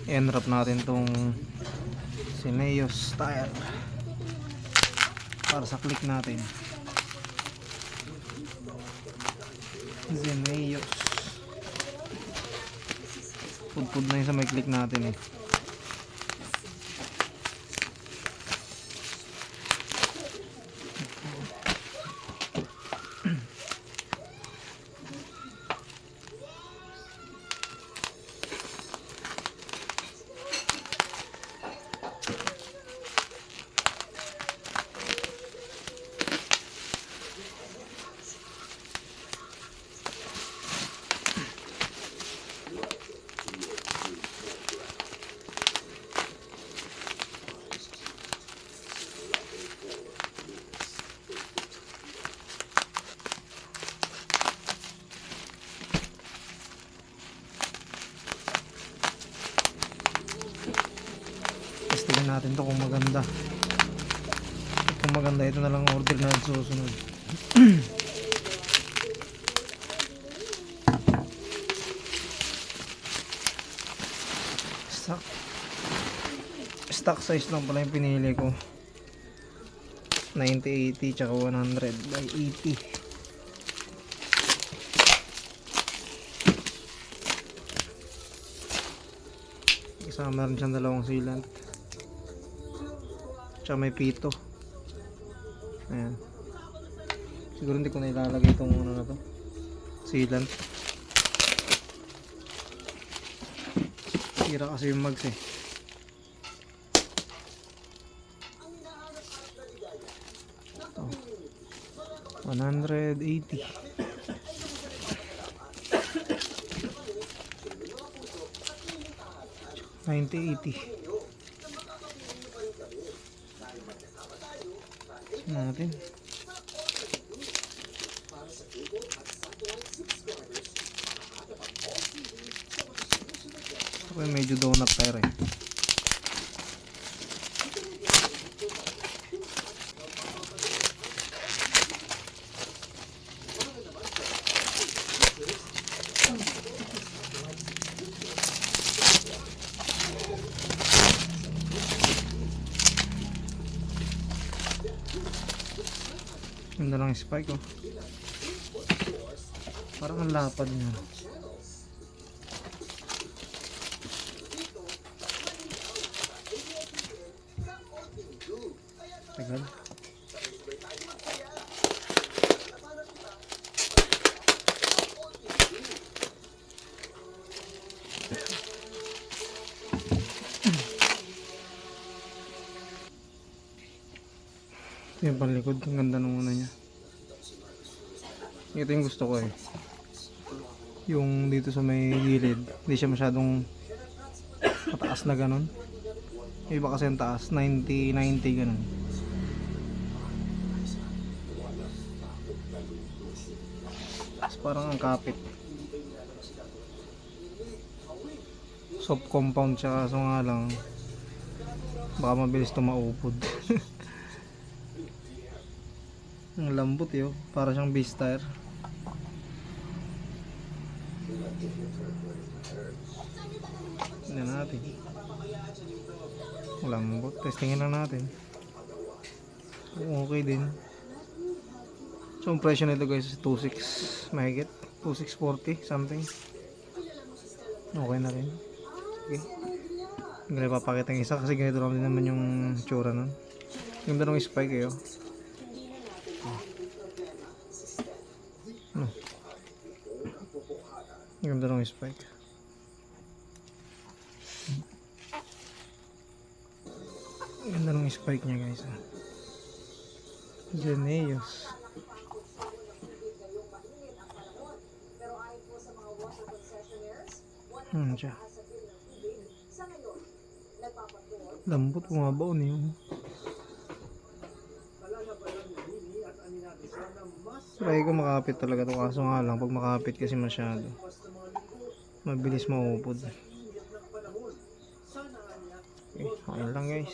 enwrap natin tong Syneos tire para sa click natin. Syneos pudpud na yun sa may click natin eh. Testingin natin to kung maganda. Kung maganda, ito na lang order na susunod. Stock size lang pala yung pinili ko. 90-80 tsaka 100/80. Kasama rin siyang dalawang sealant. Tsaka may pito. Ayan. Siguro hindi ko na ilalagay itong ano na to, sealant. Sira kasi yung mags eh. Ito. 180. $90.80 natin. Okay, medyo donut tire eh. Ganda lang yung spike oh. Parang ang lapad niya. Tagal. Ito yung panlikod, ang ganda nung una niya. Ito yung gusto ko eh. Yung dito sa may gilid, hindi siya masyadong mataas na ganun. Yung iba kasi ang taas, 90-90 ganun. Tapos parang ang kapit. Soft compound siya, kaso nga lang baka mabilis ito maupod. Ang lambot yun, para siyang beast tire. Tignan natin. Ang lambot, testingin lang natin. Okay din. So ang presyo nito guys is 2.6 mahigit, 2.640 something. Okay na rin. Okay. Hindi na papakita yung isa kasi ganito lang din naman yung tsura nun. Yung dalawang spike eh oh. No. Yung ganda ng spike. Yung ganda ng spike niya guys. Syneos. Siya. Lambot, bumabaon yun. Try ko makapit talaga to, kaso nga lang pag makapit kasi masyado mabilis maupod. Okay, okay lang guys.